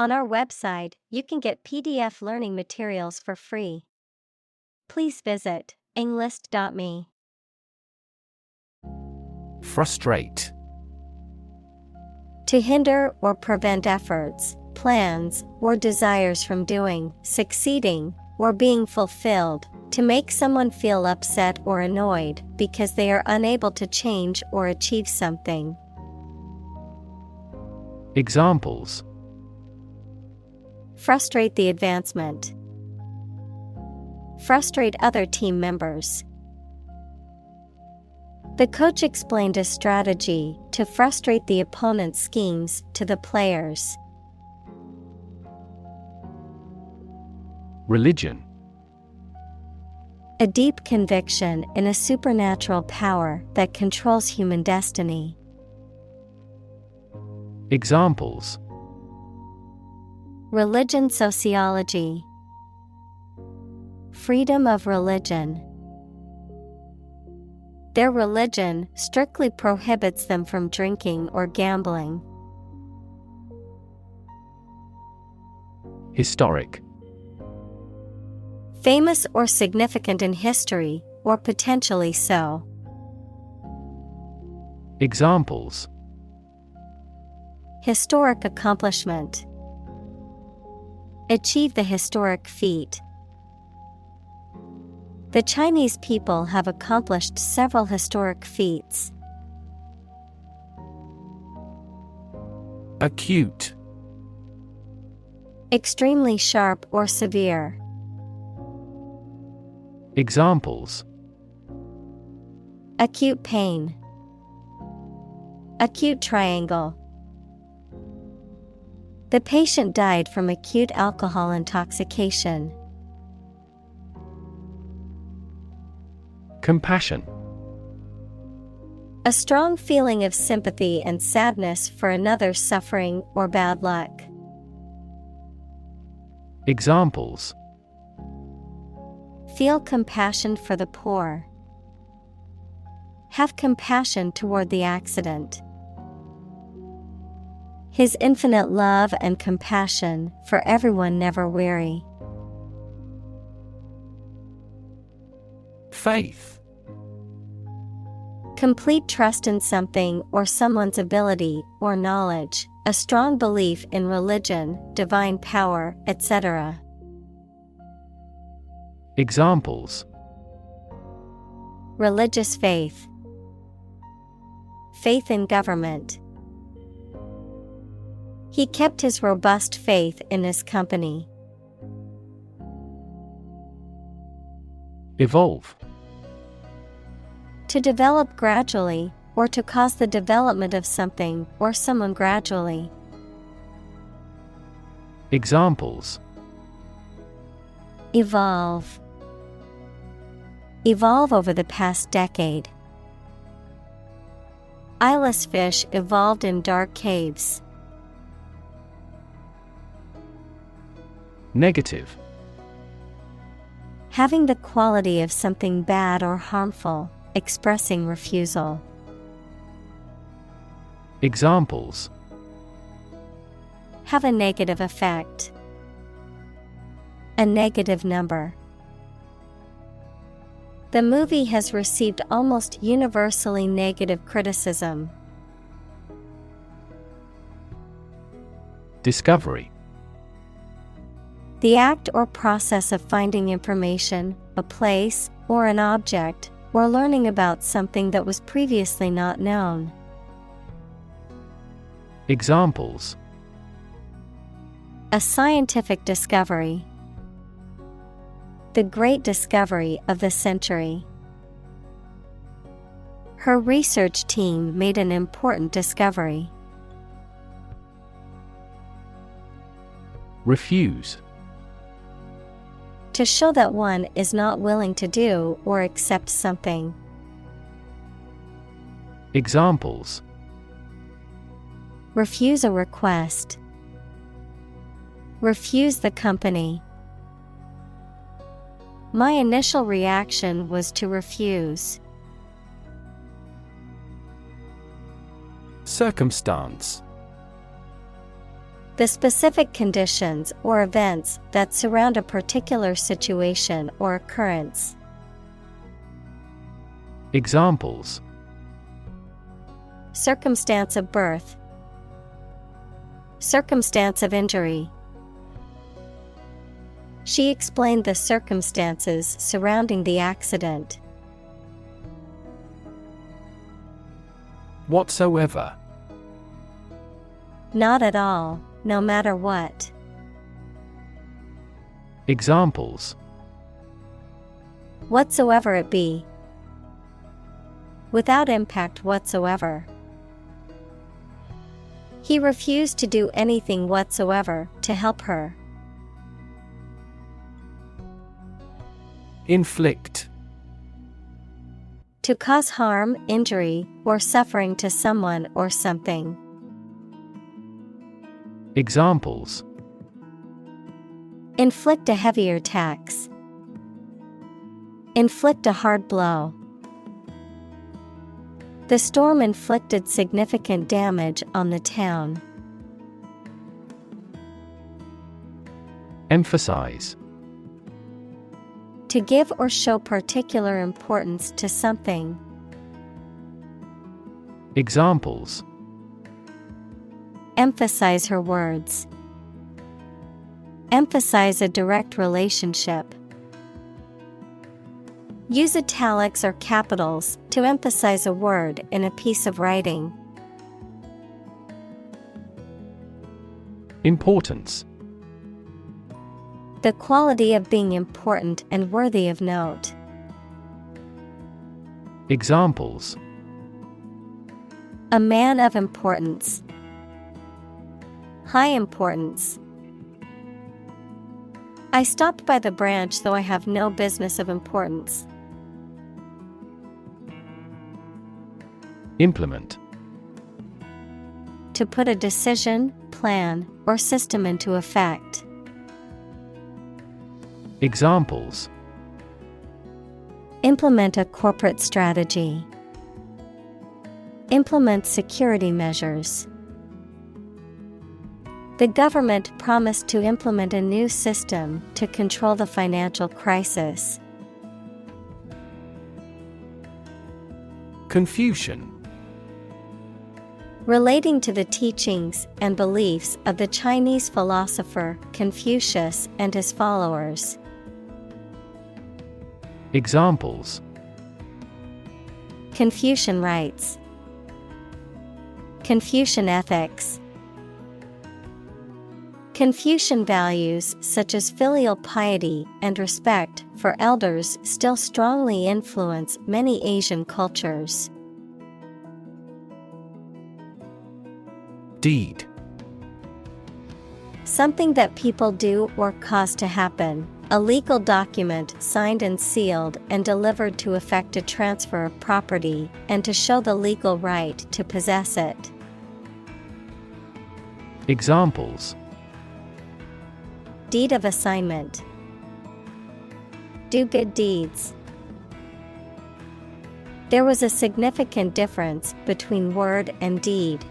On our website, you can get PDF learning materials for free. Please visit englist.me. Frustrate. To hinder or prevent efforts, plans, or desires from doing, succeeding, or being fulfilled. To make someone feel upset or annoyed because they are unable to change or achieve something. Examples: Frustrate the advancement. Frustrate other team members. The coach explained a strategy to frustrate the opponent's schemes to the players. Religion. A deep conviction in a supernatural power that controls human destiny. Examples: Religion sociology. Freedom of religion. Their religion strictly prohibits them from drinking or gambling. Historic. Famous or significant in history, or potentially so. Examples: Historic accomplishment. Achieve the historic feat. The Chinese people have accomplished several historic feats. Acute. Extremely sharp or severe. Examples: Acute pain. Acute triangle. The patient died from acute alcohol intoxication. Compassion. A strong feeling of sympathy and sadness for another's suffering or bad luck. Examples: Feel compassion for the poor. Have compassion toward the accident. His infinite love and compassion for everyone never weary. Faith. Complete trust in something or someone's ability or knowledge, a strong belief in religion, divine power, etc. Examples: Religious faith. Faith in government. He kept his robust faith in his company. Evolve. To develop gradually, or to cause the development of something or someone gradually. Examples: Evolve. Evolve over the past decade. Eyeless fish evolved in dark caves. Negative. Having the quality of something bad or harmful, expressing refusal. Examples: Have a negative effect. A negative number. The movie has received almost universally negative criticism. Discovery. The act or process of finding information, a place, or an object, or learning about something that was previously not known. Examples: A scientific discovery. The great discovery of the century. Her research team made an important discovery. Refuse. To show that one is not willing to do or accept something. Examples: Refuse a request. Refuse the company. My initial reaction was to refuse. Circumstance. The specific conditions or events that surround a particular situation or occurrence. Examples: Circumstance of birth. Circumstance of injury. She explained the circumstances surrounding the accident. Whatsoever. Not at all, no matter what. Examples: Whatsoever it be. Without impact whatsoever. He refused to do anything whatsoever to help her. Inflict. To cause harm, injury, or suffering to someone or something. Examples: Inflict a heavier tax. Inflict a hard blow. The storm inflicted significant damage on the town. Emphasize. To give or show particular importance to something. Examples: Emphasize her words. Emphasize a direct relationship. Use italics or capitals to emphasize a word in a piece of writing. Importance. The quality of being important and worthy of note. Examples: A man of importance. High importance. I stopped by the branch though I have no business of importance. Implement. To put a decision, plan, or system into effect. Examples: Implement a corporate strategy. Implement security measures. The government promised to implement a new system to control the financial crisis. Confucian. Relating to the teachings and beliefs of the Chinese philosopher Confucius and his followers. Examples: Confucian rites. Confucian ethics. Confucian values such as filial piety and respect for elders still strongly influence many Asian cultures. Deed. Something that people do or cause to happen. A legal document signed and sealed and delivered to effect a transfer of property and to show the legal right to possess it. Examples: Deed of assignment. Do good deeds. There was a significant difference between word and deed.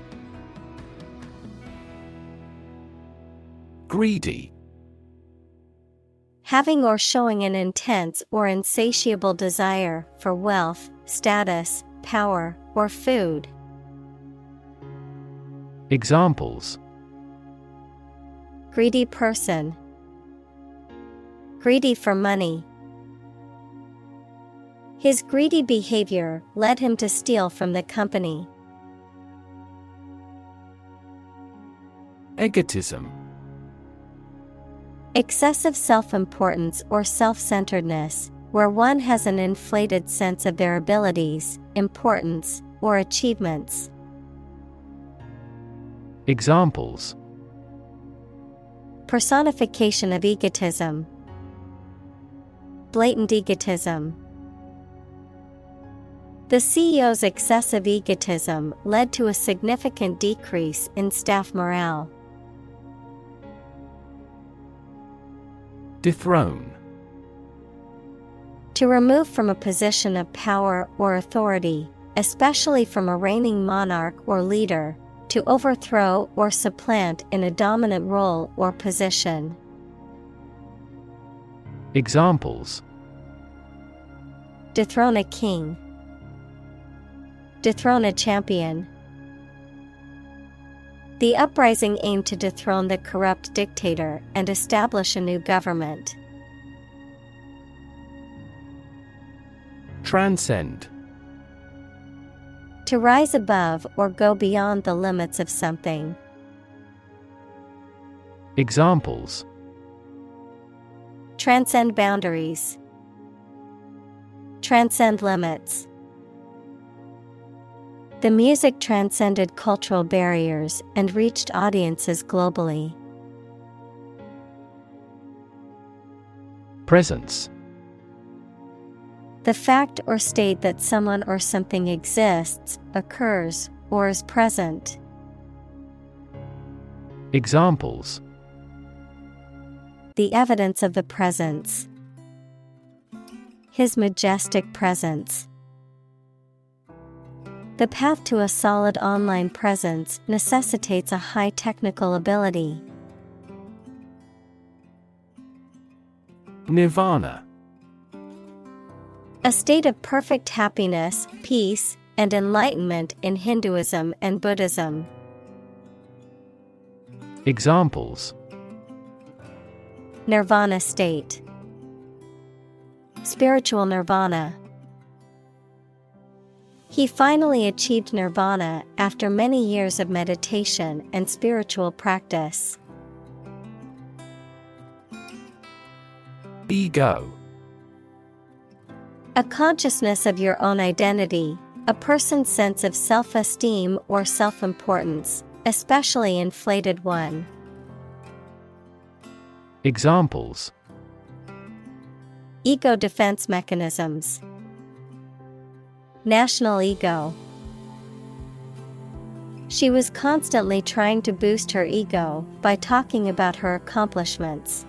Greedy. Having or showing an intense or insatiable desire for wealth, status, power, or food. Examples: Greedy person. Greedy for money. His greedy behavior led him to steal from the company. Egotism. Excessive self-importance or self-centeredness, where one has an inflated sense of their abilities, importance, or achievements. Examples: Personification of egotism. Blatant egotism. The CEO's excessive egotism led to a significant decrease in staff morale. Dethrone. To remove from a position of power or authority, especially from a reigning monarch or leader, To overthrow or supplant in a dominant role or position. Examples: Dethrone a king. Dethrone a champion. The uprising aimed to dethrone the corrupt dictator and establish a new government. Transcend. To rise above or go beyond the limits of something. Examples: Transcend boundaries. Transcend limits. The music transcended cultural barriers and reached audiences globally. Presence. The fact or state that someone or something exists, occurs, or is present. Examples: The evidence of the presence. His majestic presence. The path to a solid online presence necessitates a high technical ability. Nirvana. A state of perfect happiness, peace, and enlightenment in Hinduism and Buddhism. Examples: Nirvana state. Spiritual nirvana. He finally achieved nirvana after many years of meditation and spiritual practice. Ego. A consciousness of your own identity, a person's sense of self-esteem or self-importance, especially inflated one. Examples: Ego defense mechanisms. National ego. She was constantly trying to boost her ego by talking about her accomplishments.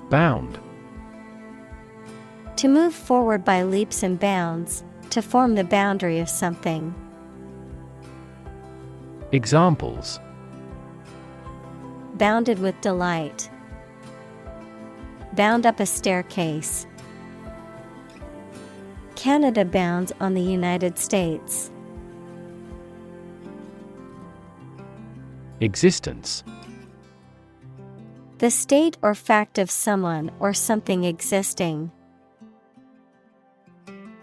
Bound. To move forward by leaps and bounds, to form the boundary of something. Examples: Bounded with delight. Bound up a staircase. Canada bounds on the United States. Existence. The state or fact of someone or something existing.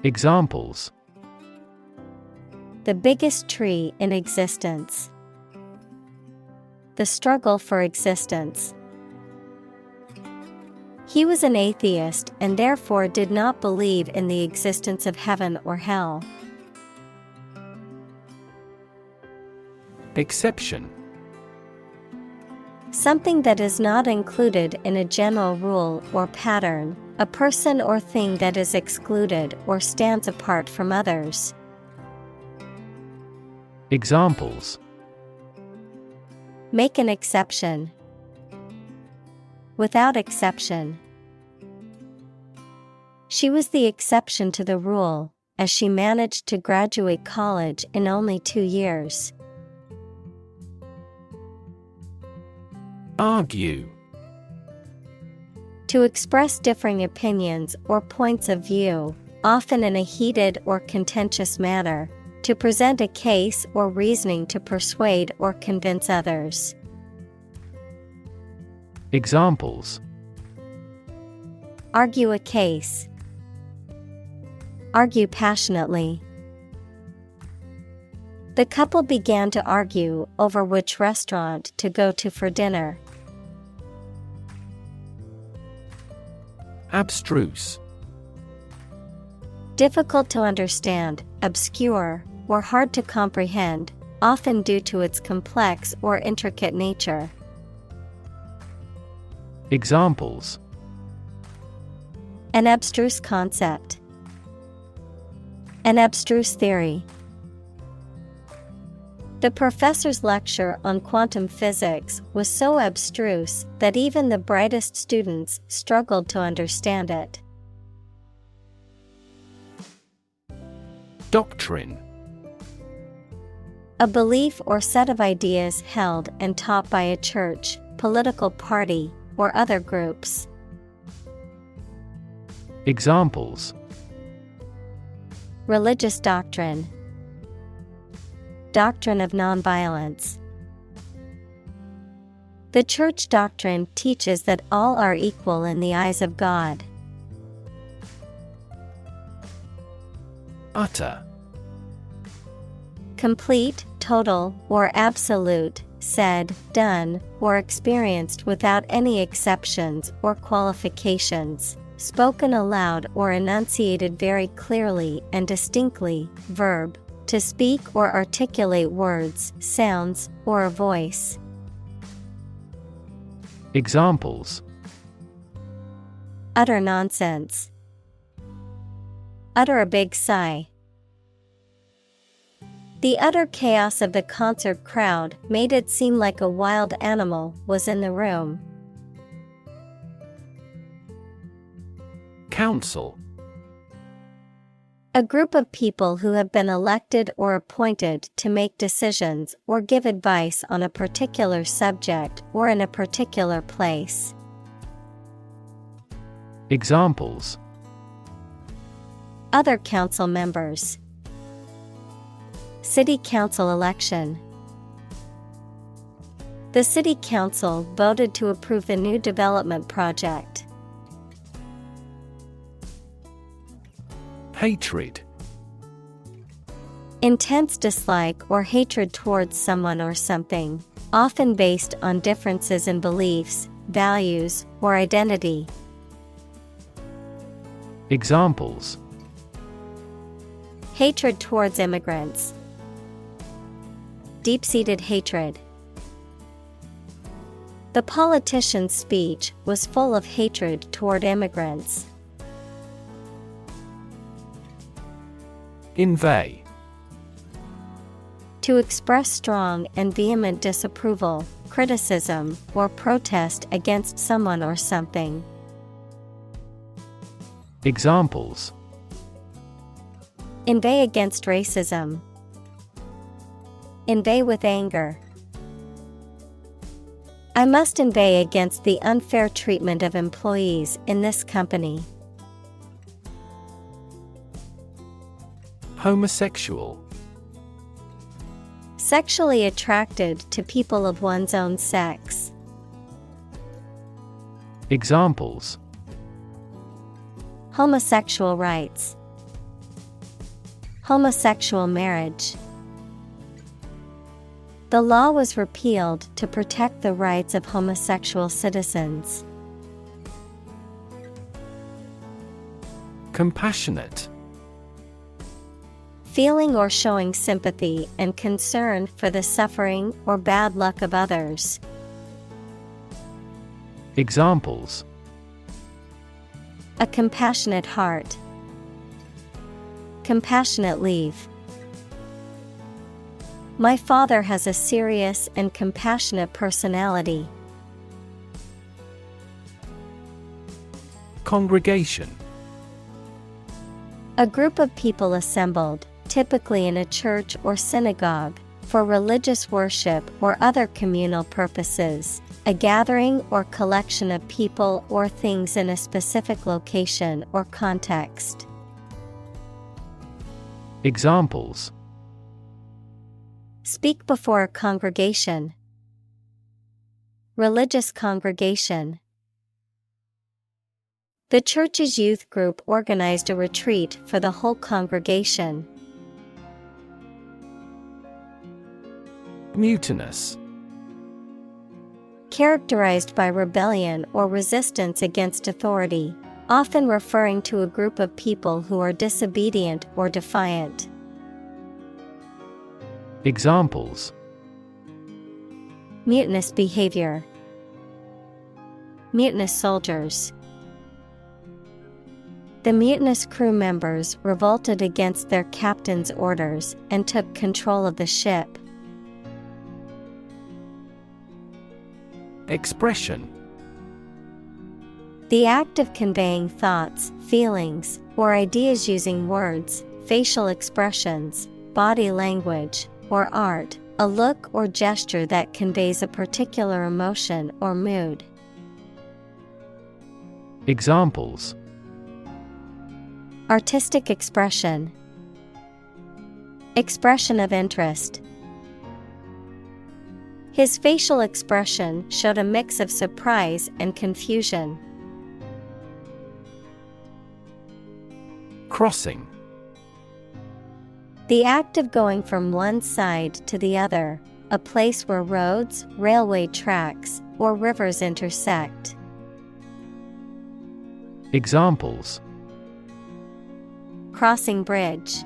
Examples: The biggest tree in existence. The struggle for existence. He was an atheist and therefore did not believe in the existence of heaven or hell. Exception. Something that is not included in a general rule or pattern, a person or thing that is excluded or stands apart from others. Examples: Make an exception. Without exception. She was the exception to the rule, as she managed to graduate college in only 2 years. Argue. To express differing opinions or points of view, often in a heated or contentious manner, to present a case or reasoning to persuade or convince others. Examples: Argue a case. Argue passionately. The couple began to argue over which restaurant to go to for dinner. Abstruse. Difficult to understand, obscure, or hard to comprehend, often due to its complex or intricate nature. Examples: An abstruse concept. An abstruse theory. The professor's lecture on quantum physics was so abstruse that even the brightest students struggled to understand it. Doctrine. A belief or set of ideas held and taught by a church, political party, or other groups. Examples: Religious doctrine. Doctrine of nonviolence. The church doctrine teaches that all are equal in the eyes of God. Utter. Complete, total, or absolute, said, done, or experienced without any exceptions or qualifications, spoken aloud or enunciated very clearly and distinctly. Verb, to speak or articulate words, sounds, or a voice. Examples: Utter nonsense. Utter a big sigh. The utter chaos of the concert crowd made it seem like a wild animal was in the room. Council. A group of people who have been elected or appointed to make decisions or give advice on a particular subject or in a particular place. Examples: Other council members. City council election. The city council voted to approve the new development project. Hatred. Intense dislike or hatred towards someone or something, often based on differences in beliefs, values, or identity. Examples: Hatred towards immigrants. Deep-seated hatred. The politician's speech was full of hatred toward immigrants. Inveigh. To express strong and vehement disapproval, criticism, or protest against someone or something. Examples: Inveigh against racism. Inveigh with anger. I must inveigh against the unfair treatment of employees in this company. Homosexual. Sexually attracted to people of one's own sex. Examples: Homosexual rights. Homosexual marriage. The law was repealed to protect the rights of homosexual citizens. Compassionate. Feeling or showing sympathy and concern for the suffering or bad luck of others. Examples: A compassionate heart. Compassionate leave. My father has a serious and compassionate personality. Congregation. A group of people assembled, typically in a church or synagogue, for religious worship or other communal purposes, a gathering or collection of people or things in a specific location or context. Examples: Speak before a congregation. Religious congregation. The church's youth group organized a retreat for the whole congregation. Mutinous. Characterized by rebellion or resistance against authority, often referring to a group of people who are disobedient or defiant. Examples: Mutinous behavior. Mutinous soldiers. The mutinous crew members revolted against their captain's orders and took control of the ship. Expression. The act of conveying thoughts, feelings, or ideas using words, facial expressions, body language, or art, a look or gesture that conveys a particular emotion or mood. Examples: Artistic expression. Expression of interest. His facial expression showed a mix of surprise and confusion. Crossing. The act of going from one side to the other, a place where roads, railway tracks, or rivers intersect. Examples: Crossing bridge.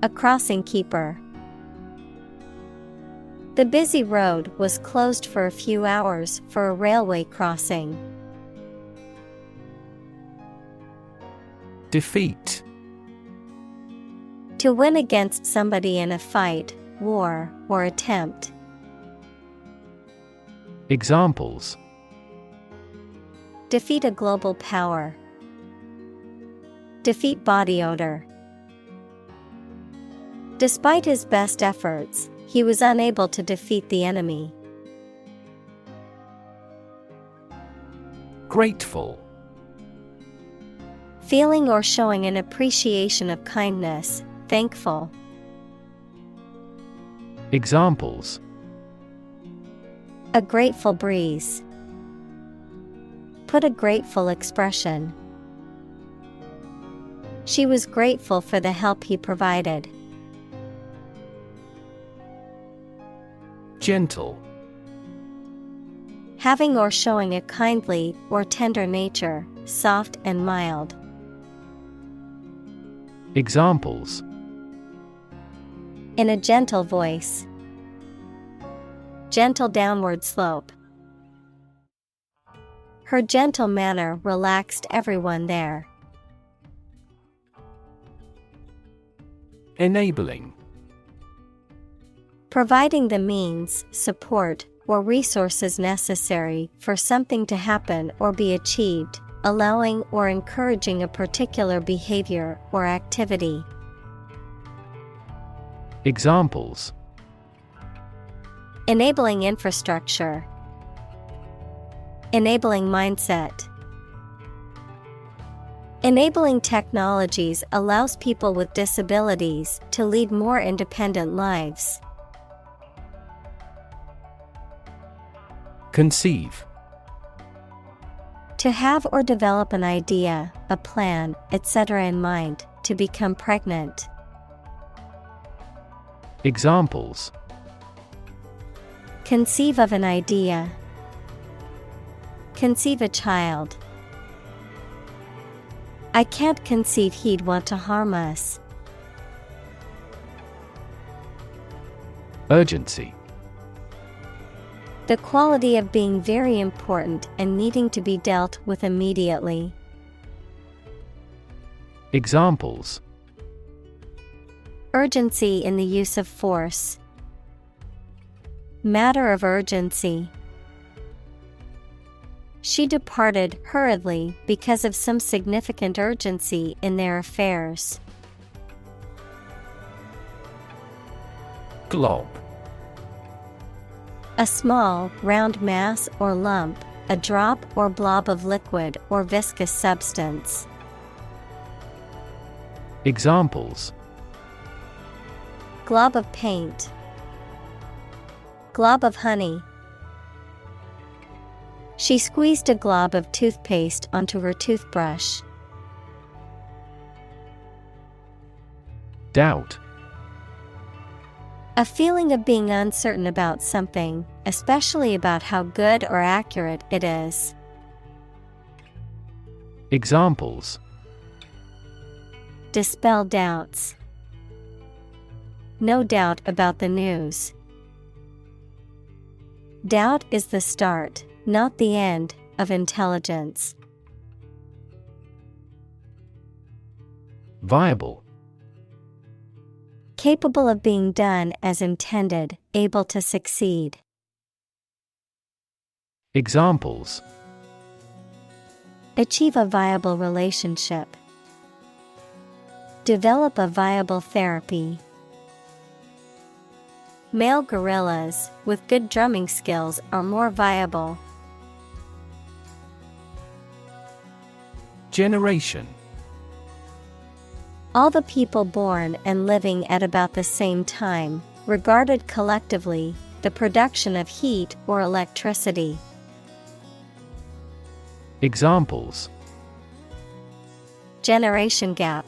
A crossing keeper. The busy road was closed for a few hours for a railway crossing. Defeat. To win against somebody in a fight, war, or attempt. Examples: Defeat a global power. Defeat body odor. Despite his best efforts, he was unable to defeat the enemy. Grateful. Feeling or showing an appreciation of kindness, thankful. Examples: A grateful breeze. Put a grateful expression. She was grateful for the help he provided. Gentle. Having or showing a kindly or tender nature, soft and mild. Examples: In a gentle voice. Gentle downward slope. Her gentle manner relaxed everyone there. Enabling. Providing the means, support, or resources necessary for something to happen or be achieved, allowing or encouraging a particular behavior or activity. Examples: Enabling infrastructure. Enabling mindset. Enabling technologies allows people with disabilities to lead more independent lives. Conceive. To have or develop an idea, a plan, etc. in mind, to become pregnant. Examples: Conceive of an idea. Conceive a child. I can't conceive he'd want to harm us. Urgency. The quality of being very important and needing to be dealt with immediately. Examples: Urgency in the use of force. Matter of urgency. She departed hurriedly because of some significant urgency in their affairs. Glob. A small, round mass or lump, a drop or blob of liquid or viscous substance. Examples: Glob of paint. Glob of honey. She squeezed a glob of toothpaste onto her toothbrush. Doubt. A feeling of being uncertain about something, especially about how good or accurate it is. Examples: Dispel doubts. No doubt about the news. Doubt is the start, not the end, of intelligence. Viable. Capable of being done as intended, able to succeed. Examples: Achieve a viable relationship. Develop a viable therapy. Male gorillas with good drumming skills are more viable. Generation. All the people born and living at about the same time, regarded collectively, the production of heat or electricity. Examples: Generation gap.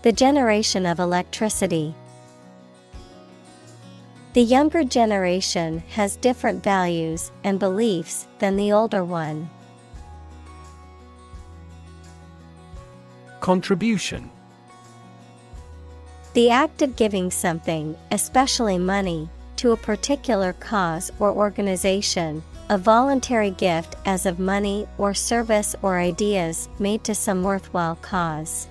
The generation of electricity. The younger generation has different values and beliefs than the older one. Contribution. The act of giving something, especially money, to a particular cause or organization, a voluntary gift as of money or service or ideas made to some worthwhile cause.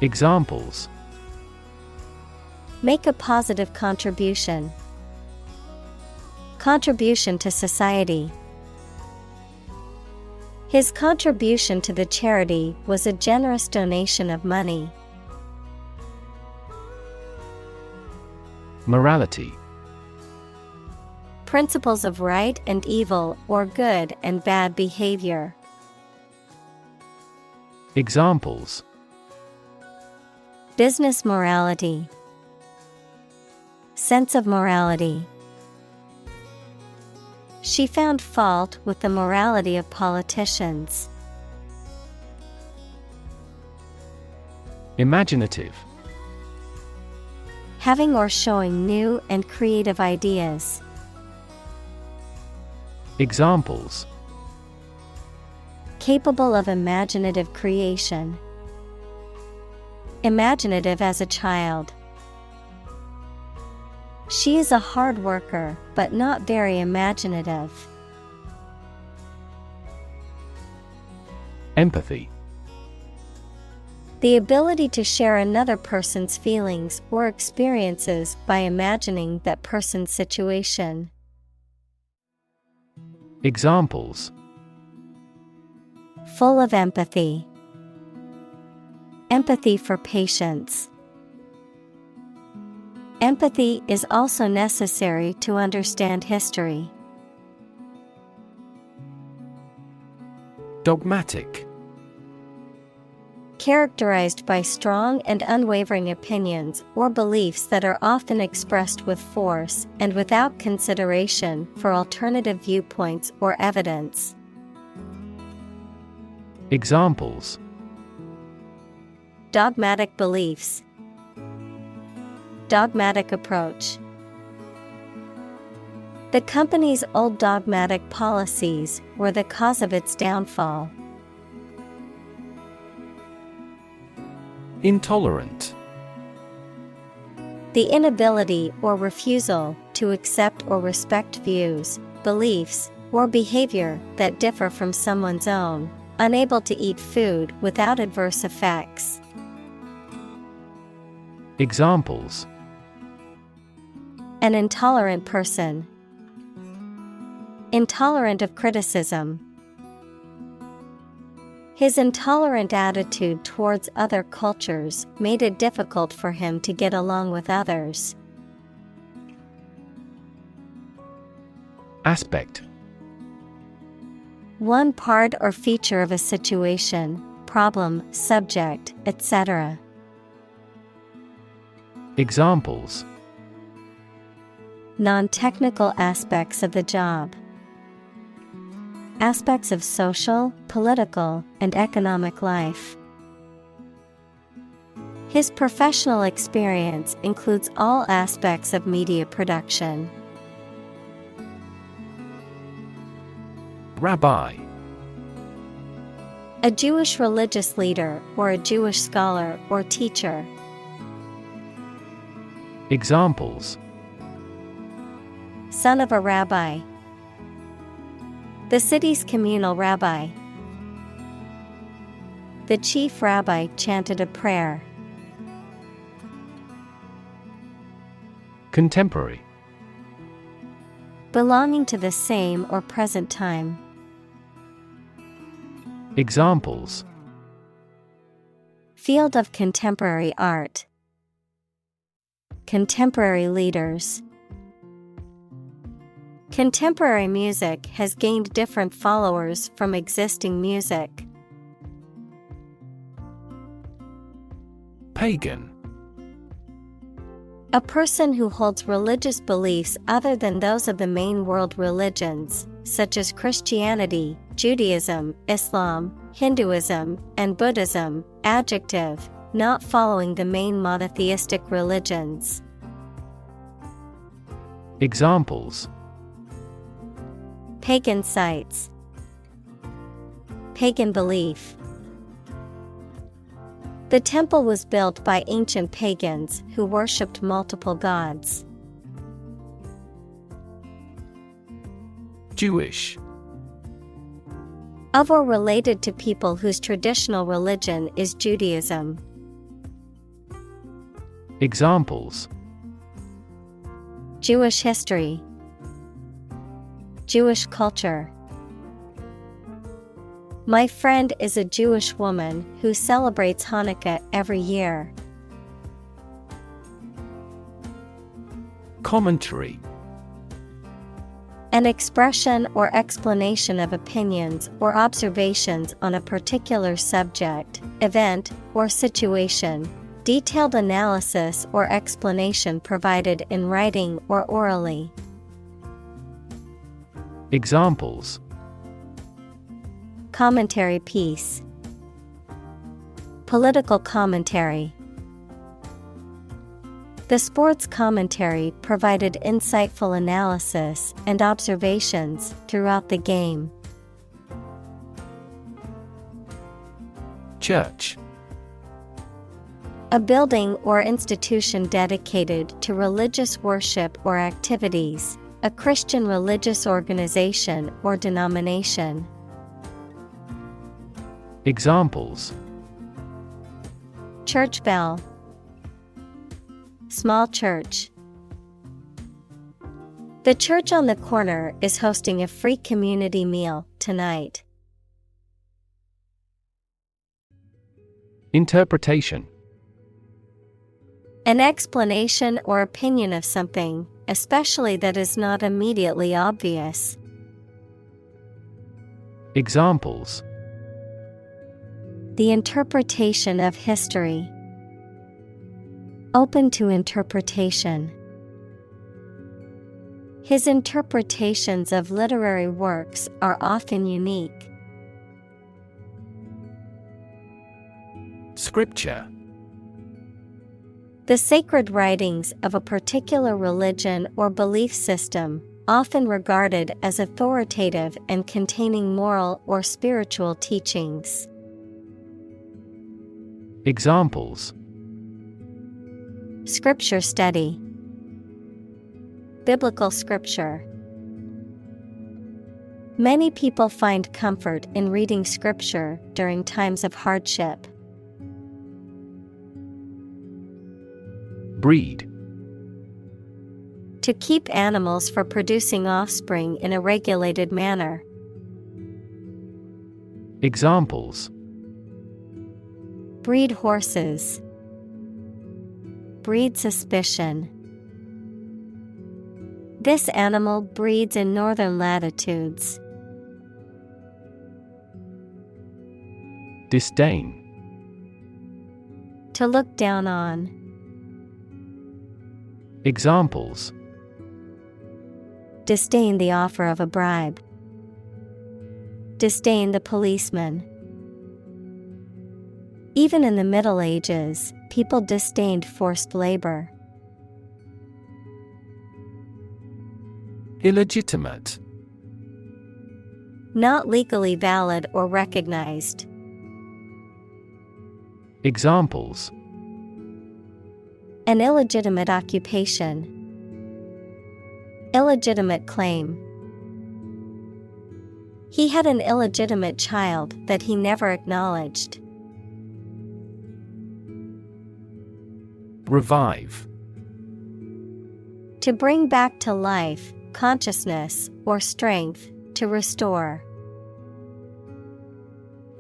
Examples: Make a positive contribution. Contribution to society. His contribution to the charity was a generous donation of money. Morality. Principles of right and evil or good and bad behavior. Examples: Business morality. Sense of morality. She found fault with the morality of politicians. Imaginative. Having or showing new and creative ideas. Examples: Capable of imaginative creation. Imaginative as a child. She is a hard worker, but not very imaginative. Empathy. The ability to share another person's feelings or experiences by imagining that person's situation. Examples: Full of empathy. Empathy for patients. Empathy is also necessary to understand history. Dogmatic. Characterized by strong and unwavering opinions or beliefs that are often expressed with force and without consideration for alternative viewpoints or evidence. Examples: Dogmatic beliefs. Dogmatic approach. The company's old dogmatic policies were the cause of its downfall. Intolerant. The inability or refusal to accept or respect views, beliefs, or behavior that differ from someone's own, unable to eat food without adverse effects. Examples: An intolerant person. Intolerant of criticism. His intolerant attitude towards other cultures made it difficult for him to get along with others. Aspect. One part or feature of a situation, problem, subject, etc. Examples: Non-technical aspects of the job. Aspects of social, political, and economic life. His professional experience includes all aspects of media production. Rabbi. A Jewish religious leader or a Jewish scholar or teacher. Examples: Son of a rabbi. The city's communal rabbi. The chief rabbi chanted a prayer. Contemporary. Belonging to the same or present time. Examples: Field of contemporary art. contemporary leaders. Contemporary music has gained different followers from existing music. Pagan. A person who holds religious beliefs other than those of the main world religions, such as Christianity, Judaism, Islam, Hinduism, and Buddhism. Adjective, not following the main monotheistic religions. Examples: Pagan sites, pagan belief. The temple was built by ancient pagans who worshipped multiple gods. Jewish. Of or related to people whose traditional religion is Judaism. Examples: Jewish history, Jewish culture. My friend is a Jewish woman who celebrates Hanukkah every year. Commentary. An expression or explanation of opinions or observations on a particular subject, event, or situation. Detailed analysis or explanation provided in writing or orally. Examples: Commentary piece, political commentary. The sports commentary provided insightful analysis and observations throughout the game. Church. A building or institution dedicated to religious worship or activities, a Christian religious organization or denomination. Examples: Church bell, small church. The church on the corner is hosting a free community meal tonight. Interpretation. An explanation or opinion of something, especially that is not immediately obvious. Examples: The interpretation of history. Open to interpretation. His interpretations of literary works are often unique. Scripture. The sacred writings of a particular religion or belief system, often regarded as authoritative and containing moral or spiritual teachings. Examples: Scripture study, biblical scripture. Many people find comfort in reading scripture during times of hardship. Breed. To keep animals for producing offspring in a regulated manner. Examples: Breed horses. Breed suspicion. This animal breeds in northern latitudes. Disdain. To look down on. Examples: Disdain the offer of a bribe. Disdain the policeman. Even in the Middle Ages, people disdained forced labor. Illegitimate. Not legally valid or recognized. Examples: An illegitimate occupation. Illegitimate claim. He had an illegitimate child that he never acknowledged. Revive. To bring back to life, consciousness, or strength, to restore.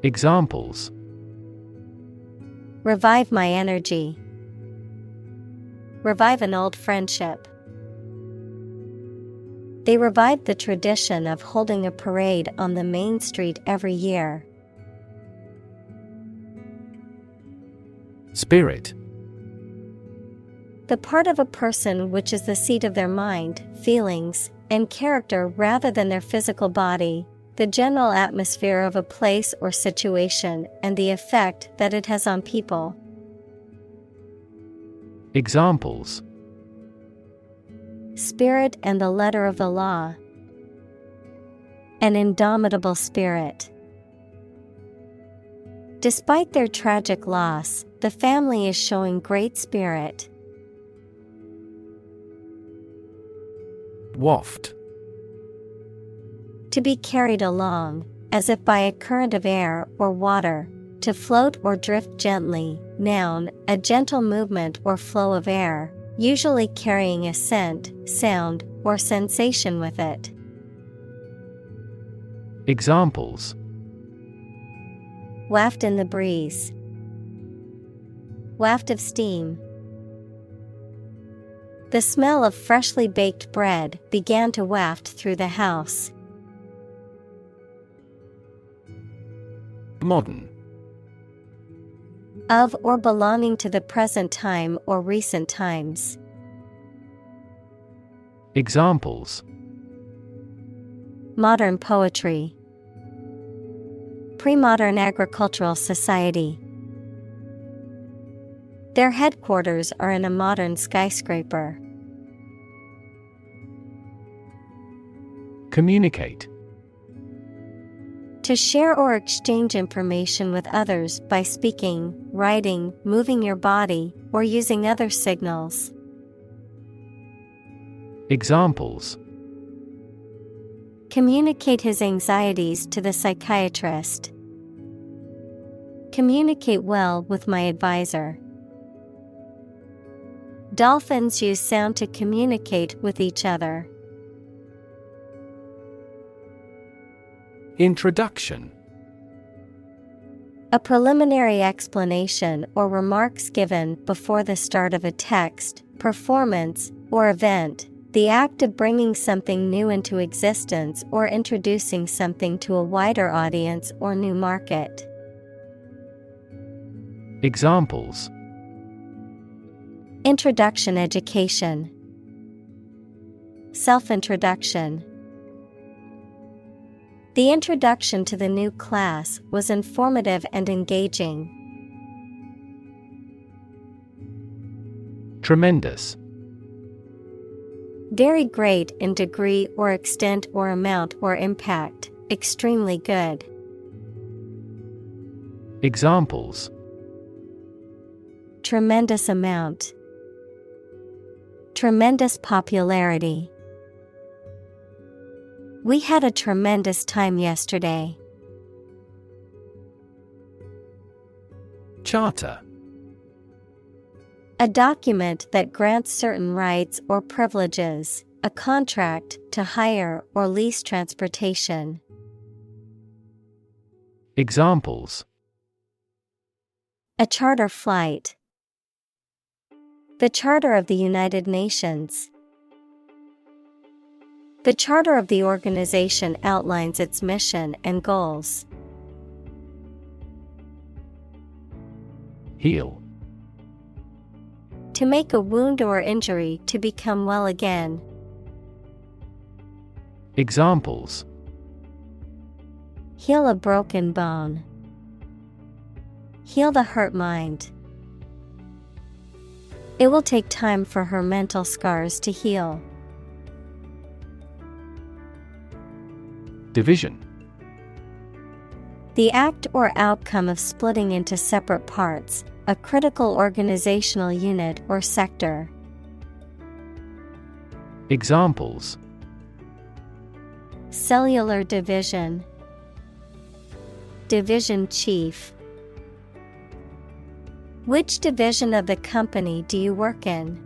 Examples: Revive my energy. revive an old friendship. They revived the tradition of holding a parade on the main street every year. Spirit. The part of a person which is the seat of their mind, feelings, and character rather than their physical body, the general atmosphere of a place or situation, and the effect that it has on people. Examples: Spirit and the letter of the law. An indomitable spirit. Despite their tragic loss, the family is showing great spirit. Waft. To be carried along, as if by a current of air or water, to float or drift gently. Noun, a gentle movement or flow of air, usually carrying a scent, sound, or sensation with it. Examples: Waft in the breeze. Waft of steam. The smell of freshly baked bread began to waft through the house. Modern. Of or belonging to the present time or recent times. Examples: Modern poetry. Pre-modern agricultural society. Their headquarters are in a modern skyscraper. Communicate. To share or exchange information with others by speaking, writing, moving your body, or using other signals. Examples: Communicate his anxieties to the psychiatrist. Communicate well with my advisor. Dolphins use sound to communicate with each other. Introduction. A preliminary explanation or remarks given before the start of a text, performance, or event. The act of bringing something new into existence or introducing something to a wider audience or new market. Examples: Introduction education. Self-introduction. The introduction to the new class was informative and engaging. Tremendous. Very great in degree or extent or amount or impact, extremely good. Examples: Tremendous amount. Tremendous popularity. We had a tremendous time yesterday. Charter. A document that grants certain rights or privileges, a contract to hire or lease transportation. Examples: A charter flight. The Charter of the United Nations. The charter of the organization outlines its mission and goals. Heal. To make a wound or injury to become well again. Examples: Heal a broken bone. Heal the hurt mind. It will take time for her mental scars to heal. Division. The act or outcome of splitting into separate parts, a critical organizational unit or sector. Examples: Cellular division. Division chief. Which division of the company do you work in?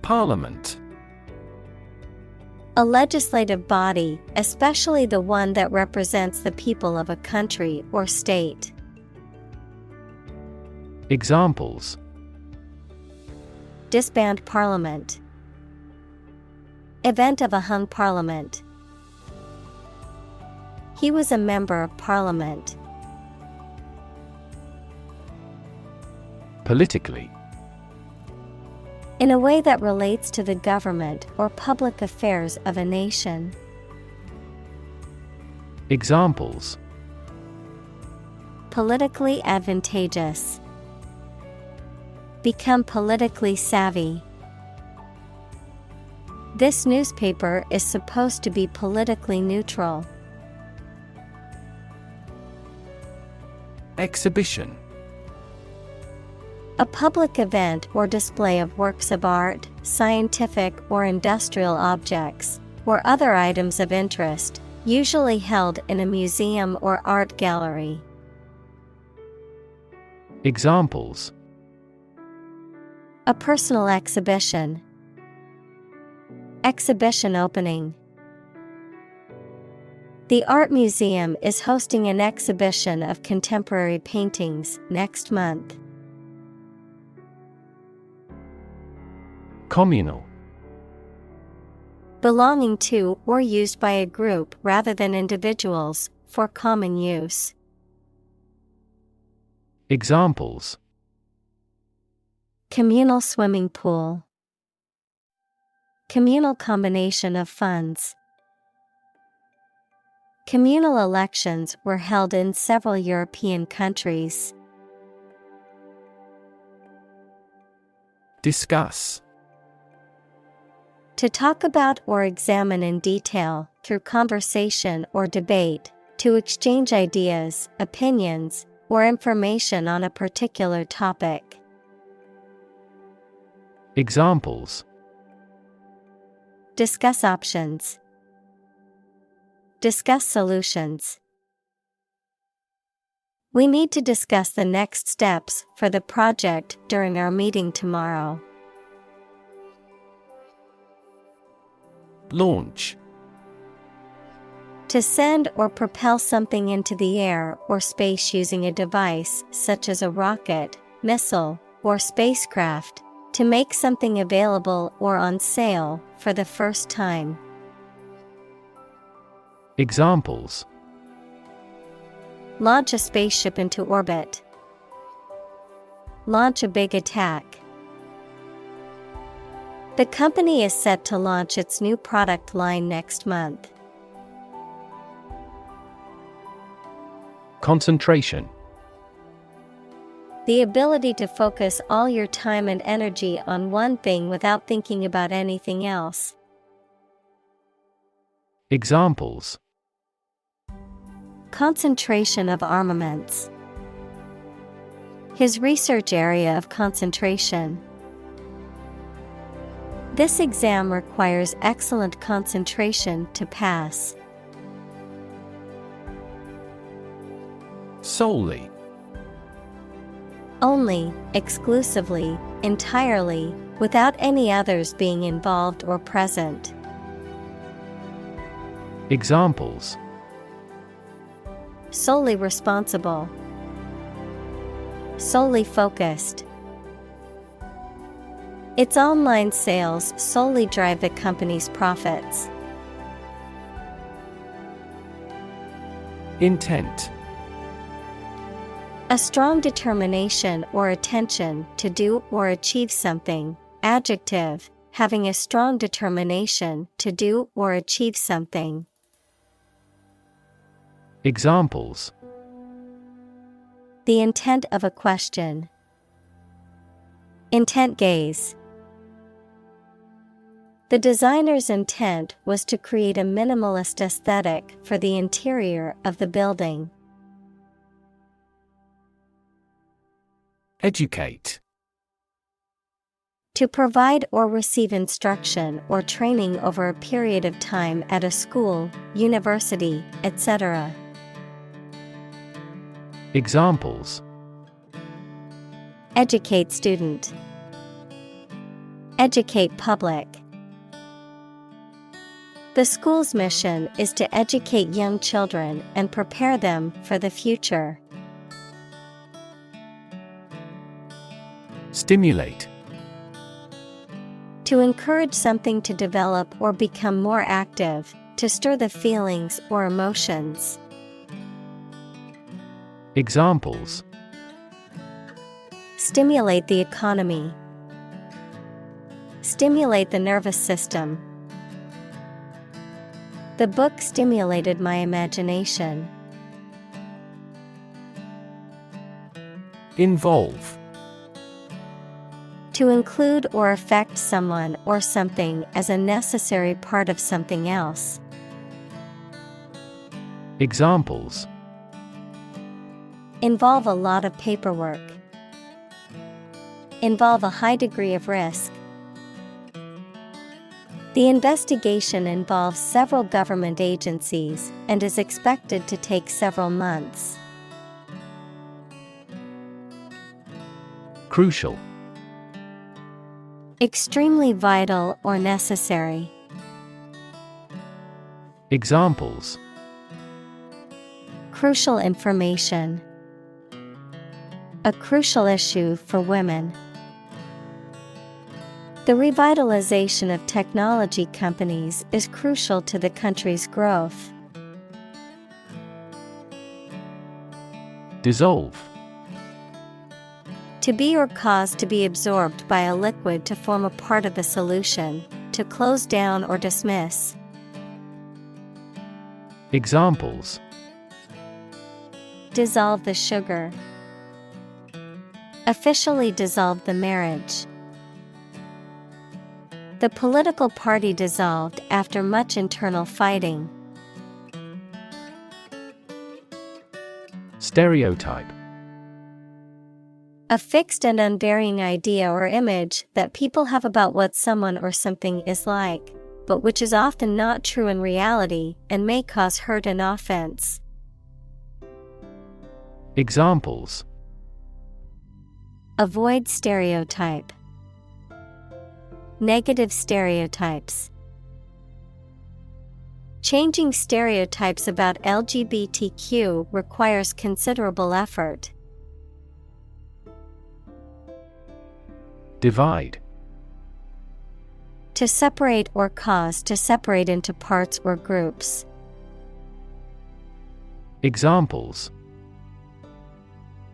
Parliament. A legislative body, especially the one that represents the people of a country or state. Examples: disband parliament, event of a hung parliament. He was a member of parliament. Politically. In a way that relates to the government or public affairs of a nation. Examples: politically advantageous, become politically savvy. This newspaper is supposed to be politically neutral. Exhibition. A public event or display of works of art, scientific or industrial objects, or other items of interest, usually held in a museum or art gallery. Examples: a personal exhibition, exhibition opening. The art museum is hosting an exhibition of contemporary paintings next month. Communal. Belonging to or used by a group rather than individuals, for common use. Examples: communal swimming pool, communal combination of funds. Communal elections were held in several European countries. Discuss. To talk about or examine in detail, through conversation or debate, to exchange ideas, opinions, or information on a particular topic. Examples: discuss options, discuss solutions. We need to discuss the next steps for the project during our meeting tomorrow. Launch. To send or propel something into the air or space using a device such as a rocket, missile, or spacecraft. To make something available or on sale for the first time. Examples: launch a spaceship into orbit. Launch a big attack. The company is set to launch its new product line next month. Concentration. The ability to focus all your time and energy on one thing without thinking about anything else. Examples: concentration of armaments. His research area of concentration. This exam requires excellent concentration to pass. Solely. Only, exclusively, entirely, without any others being involved or present. Examples: solely responsible. Solely focused. Its online sales solely drive the company's profits. Intent. A strong determination or attention to do or achieve something. Adjective, having a strong determination to do or achieve something. Examples: the intent of a question. Intent gaze. The designer's intent was to create a minimalist aesthetic for the interior of the building. Educate. To provide or receive instruction or training over a period of time at a school, university, etc. Examples: educate student. Educate public. The school's mission is to educate young children and prepare them for the future. Stimulate. To encourage something to develop or become more active, to stir the feelings or emotions. Examples: Stimulate the economy. Stimulate the nervous system. The book stimulated my imagination. Involve. To include or affect someone or something as a necessary part of something else. Examples: Involve a lot of paperwork. Involve a high degree of risk. The investigation involves several government agencies and is expected to take several months. Crucial. Extremely vital or necessary. Examples: Crucial information. A crucial issue for women. The revitalization of technology companies is crucial to the country's growth. Dissolve. To be or cause to be absorbed by a liquid to form a part of a solution, to close down or dismiss. Examples: Dissolve the sugar. Officially dissolve the marriage. The political party dissolved after much internal fighting. Stereotype. A fixed and unvarying idea or image that people have about what someone or something is like, but which is often not true in reality and may cause hurt and offense. Examples: Avoid stereotype. Negative stereotypes. Changing stereotypes about LGBTQ requires considerable effort. Divide. To separate or cause to separate into parts or groups. Examples: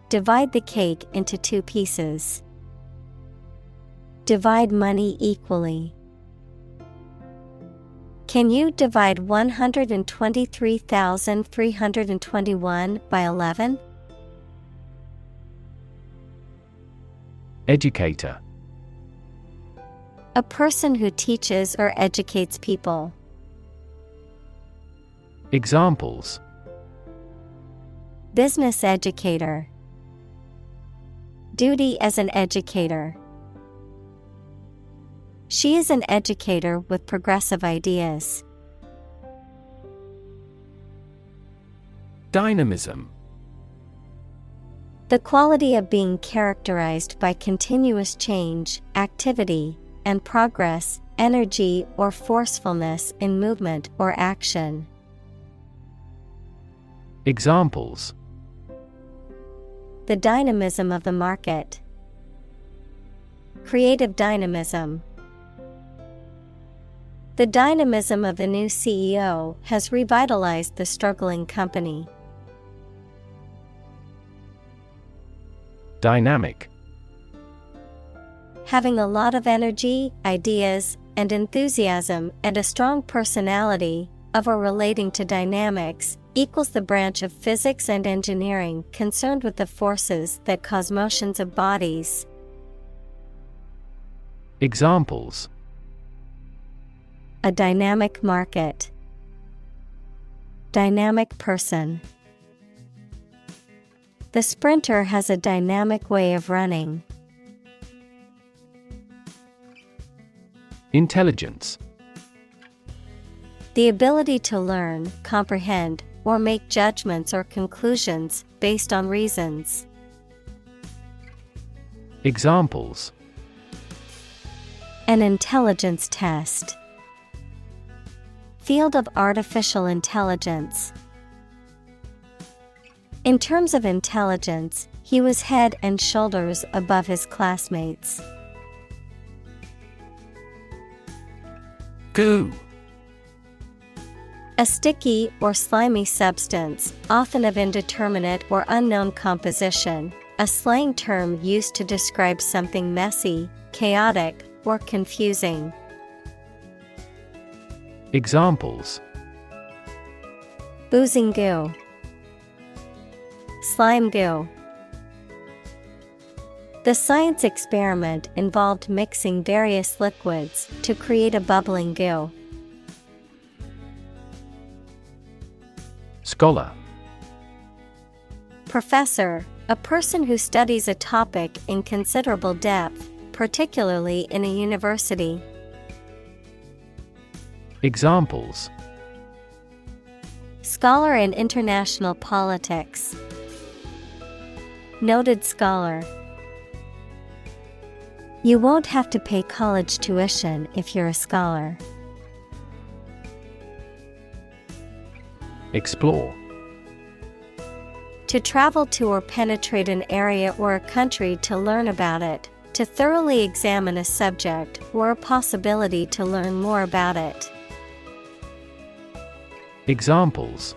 Divide the cake into 2 pieces. Divide money equally. Can you divide 123,321 by 11? Educator. A person who teaches or educates people. Examples: Business educator. Duty as an educator. She is an educator with progressive ideas. Dynamism. The quality of being characterized by continuous change, activity, and progress, energy or forcefulness in movement or action. Examples: The dynamism of the market. Creative dynamism. The dynamism of the new CEO has revitalized the struggling company. Dynamic. Having a lot of energy, ideas, and enthusiasm and a strong personality, of or relating to dynamics, equals the branch of physics and engineering concerned with the forces that cause motions of bodies. Examples: A dynamic market. Dynamic person. The sprinter has a dynamic way of running. Intelligence. The ability to learn, comprehend, or make judgments or conclusions based on reasons. Examples: An intelligence test. Field of artificial intelligence. In terms of intelligence, He was head and shoulders above his classmates. Goo. A sticky or slimy substance, often of indeterminate or unknown composition, a slang term used to describe something messy, chaotic, or confusing. Examples: Boozing goo, slime goo. The science experiment involved mixing various liquids to create a bubbling goo. Scholar. Professor, a person who studies a topic in considerable depth, particularly in a university. Examples: Scholar in international politics. Noted scholar. You won't have to pay college tuition if you're a scholar. Explore. To travel to or penetrate an area or a country to learn about it, to thoroughly examine a subject or a possibility to learn more about it. Examples: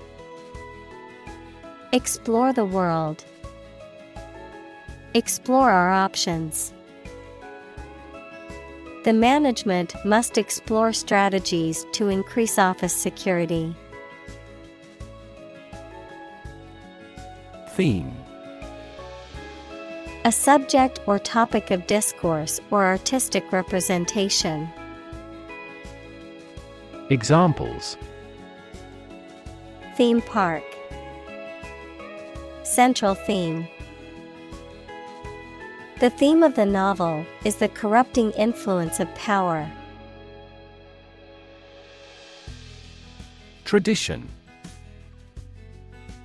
Explore the world. Explore our options. The management must explore strategies to increase office security. Theme. A subject or topic of discourse or artistic representation. Examples: Theme park. Central theme. The theme of the novel is the corrupting influence of power. Tradition.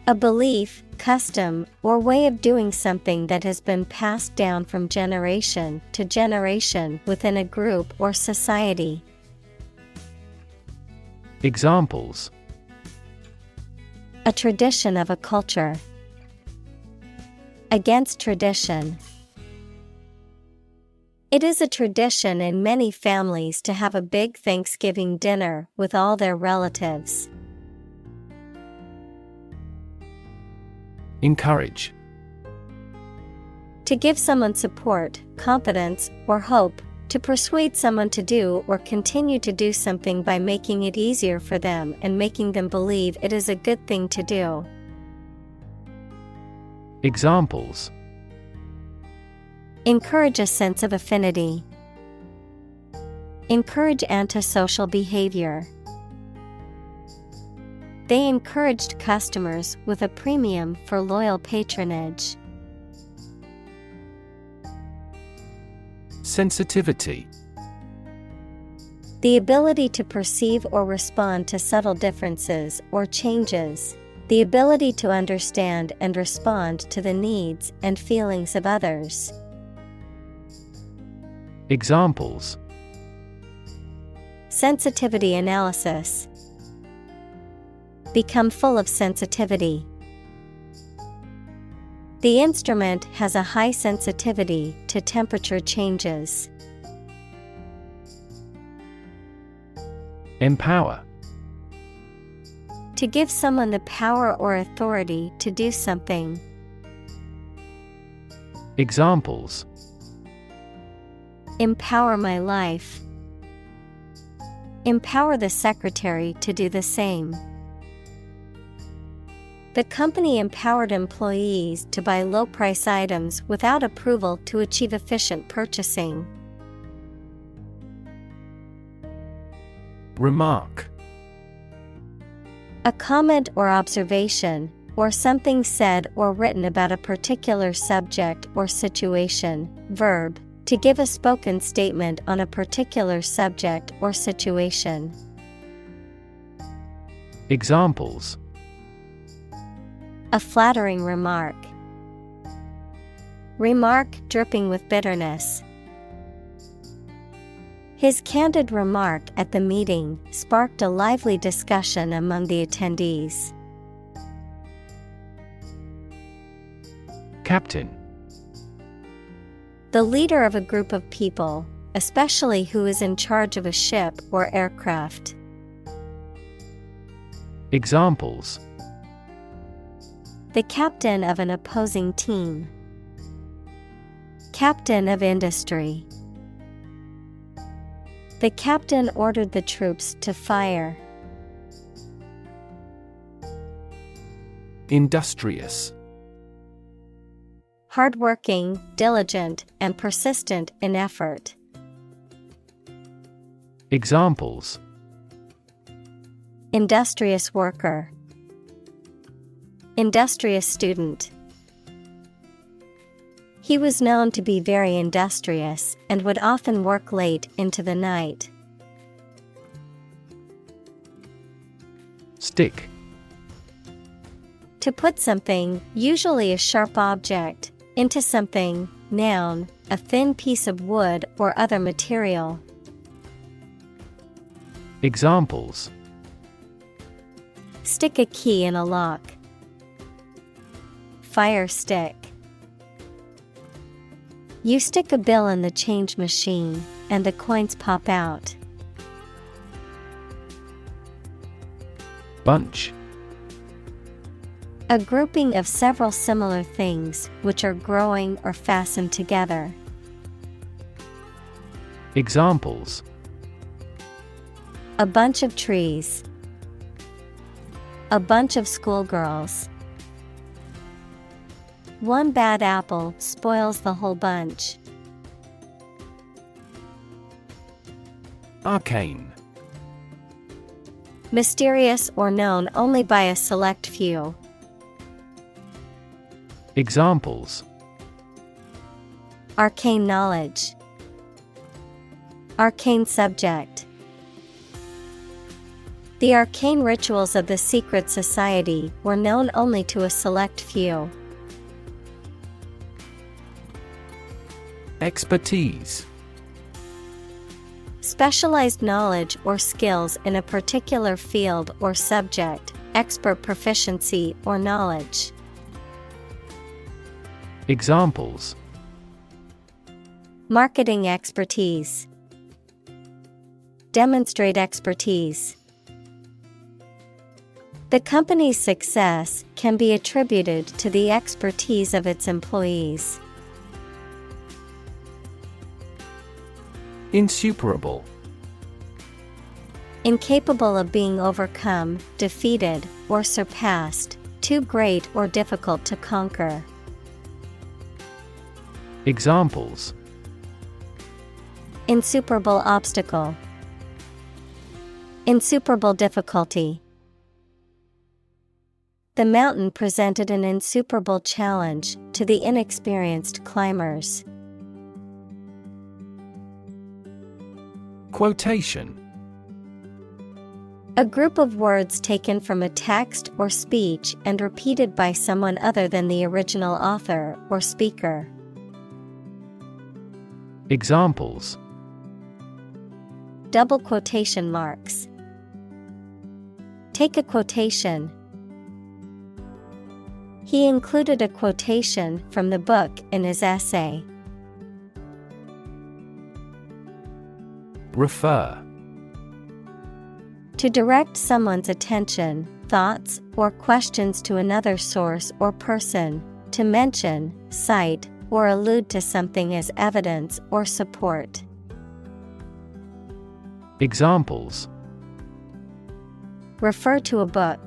A belief, custom, or way of doing something that has been passed down from generation to generation within a group or society. Examples: A tradition of a culture. Against tradition. It is a tradition in many families to have a big Thanksgiving dinner with all their relatives. Encourage. To give someone support, confidence, or hope, to persuade someone to do or continue to do something by making it easier for them and making them believe it is a good thing to do. Examples: Encourage a sense of affinity. Encourage antisocial behavior. They encouraged customers with a premium for loyal patronage. Sensitivity. The ability to perceive or respond to subtle differences or changes. The ability to understand and respond to the needs and feelings of others. Examples: Sensitivity analysis. Become full of sensitivity. The instrument has a high sensitivity to temperature changes. Empower. To give someone the power or authority to do something. Examples: Empower my life. Empower the secretary to do the same. The company empowered employees to buy low-price items without approval to achieve efficient purchasing. Remark. A comment or observation, or something said or written about a particular subject or situation. Verb. To give a spoken statement on a particular subject or situation. Examples: A flattering remark. Remark dripping with bitterness. His candid remark at the meeting sparked a lively discussion among the attendees. Captain. The leader of a group of people, especially who is in charge of a ship or aircraft. Examples: The captain of an opposing team. Captain of industry. The captain ordered the troops to fire. Industrious. Hardworking, diligent, and persistent in effort. Examples: Industrious worker. Industrious student. He was known to be very industrious and would often work late into the night. Stick. To put something, usually a sharp object, into something, noun, a thin piece of wood or other material. Examples: Stick a key in a lock. Fire stick. You stick a bill in the change machine, and the coins pop out. Bunch. A grouping of several similar things which are growing or fastened together. Examples: A bunch of trees. A bunch of schoolgirls. One bad apple spoils the whole bunch. Arcane. Mysterious or known only by a select few. Examples: Arcane knowledge. Arcane subject. The arcane rituals of the secret society were known only to a select few. Expertise. Specialized knowledge or skills in a particular field or subject, expert proficiency or knowledge. Examples: Marketing expertise. Demonstrate expertise. The company's success can be attributed to the expertise of its employees. Insuperable. Incapable of being overcome, defeated, or surpassed, too great or difficult to conquer. Examples: Insuperable obstacle. Insuperable difficulty. The mountain presented an insuperable challenge to the inexperienced climbers. Quotation. A group of words taken from a text or speech and repeated by someone other than the original author or speaker. Examples: Double quotation marks. Take a quotation. He included a quotation from the book in his essay. Refer. To direct someone's attention, thoughts, or questions to another source or person, to mention, cite, or allude to something as evidence or support. Examples: Refer to a book.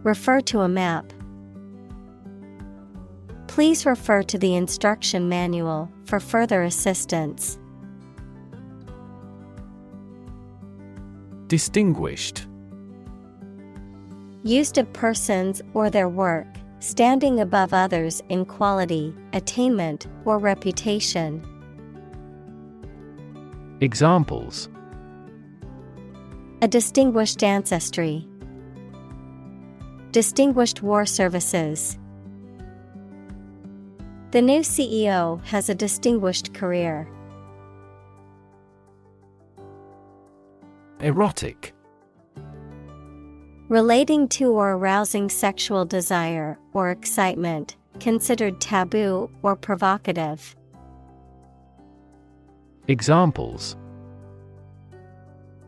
Refer to a map. Please refer to the instruction manual for further assistance. Distinguished. Used of persons or their work, standing above others in quality, attainment, or reputation. Examples: A distinguished ancestry. Distinguished war services. The new CEO has a distinguished career. Erotic. Relating to or arousing sexual desire or excitement, considered taboo or provocative. Examples: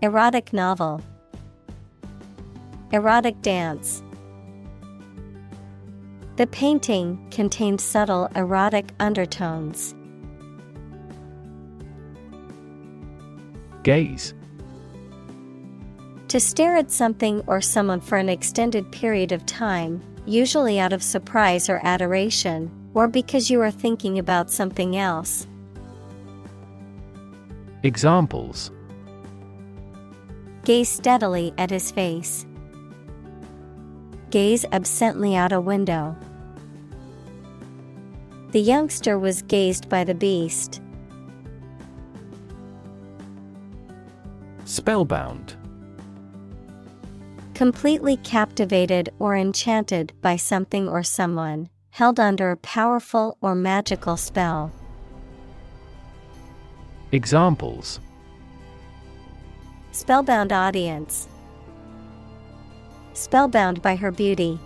Erotic novel. Erotic dance. The painting contained subtle erotic undertones. Gaze. To stare at something or someone for an extended period of time, usually out of surprise or adoration, or because you are thinking about something else. Examples: Gaze steadily at his face. Gaze absently out a window. The youngster was gazed by the beast. Spellbound. Completely captivated or enchanted by something or someone, held under a powerful or magical spell. Examples: Spellbound audience. Spellbound by her beauty.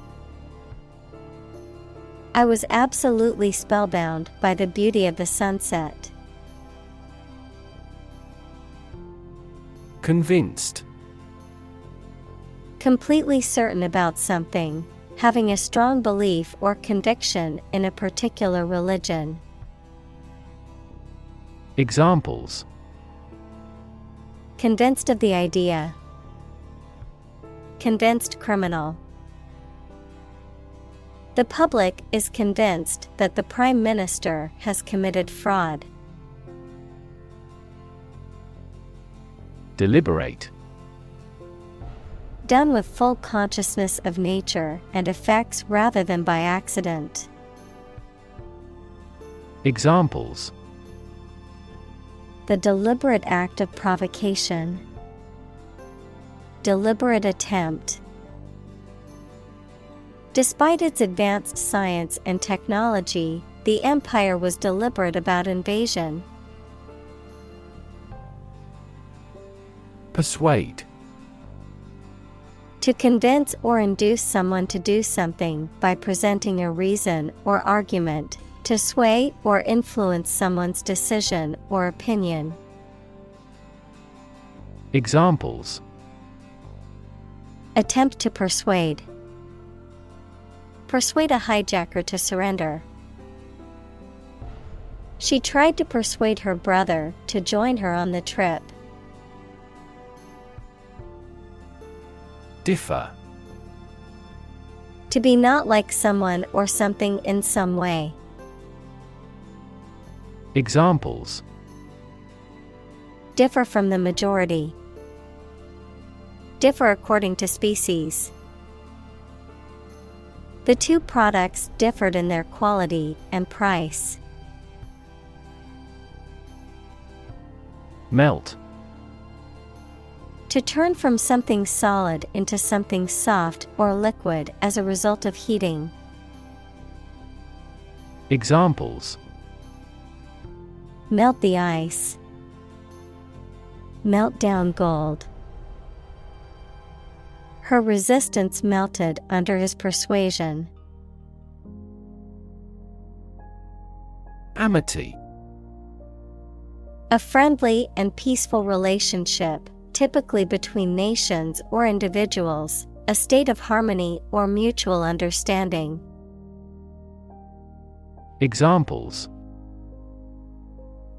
I was absolutely spellbound by the beauty of the sunset. Convinced. Completely certain about something, having a strong belief or conviction in a particular religion. Examples: Convinced of the idea. Convinced criminal. The public is convinced that the Prime Minister has committed fraud. Deliberate. Done with full consciousness of nature and effects rather than by accident. Examples: The deliberate act of provocation. Deliberate attempt. Despite its advanced science and technology, the empire was deliberate about invasion. Persuade. To convince or induce someone to do something by presenting a reason or argument, to sway or influence someone's decision or opinion. Examples: Attempt to persuade. Persuade a hijacker to surrender. She tried to persuade her brother to join her on the trip. Differ. To be not like someone or something in some way. Examples: Differ from the majority. Differ according to species. The two products differed in their quality and price. Melt. To turn from something solid into something soft or liquid as a result of heating. Examples: Melt the ice. Melt down gold. Her resistance melted under his persuasion. Amity. A friendly and peaceful relationship, typically between nations or individuals, a state of harmony or mutual understanding. Examples: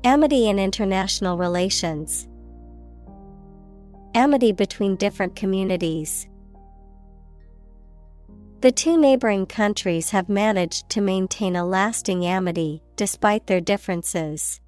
Amity in international relations. Amity between different communities. The two neighboring countries have managed to maintain a lasting amity despite their differences.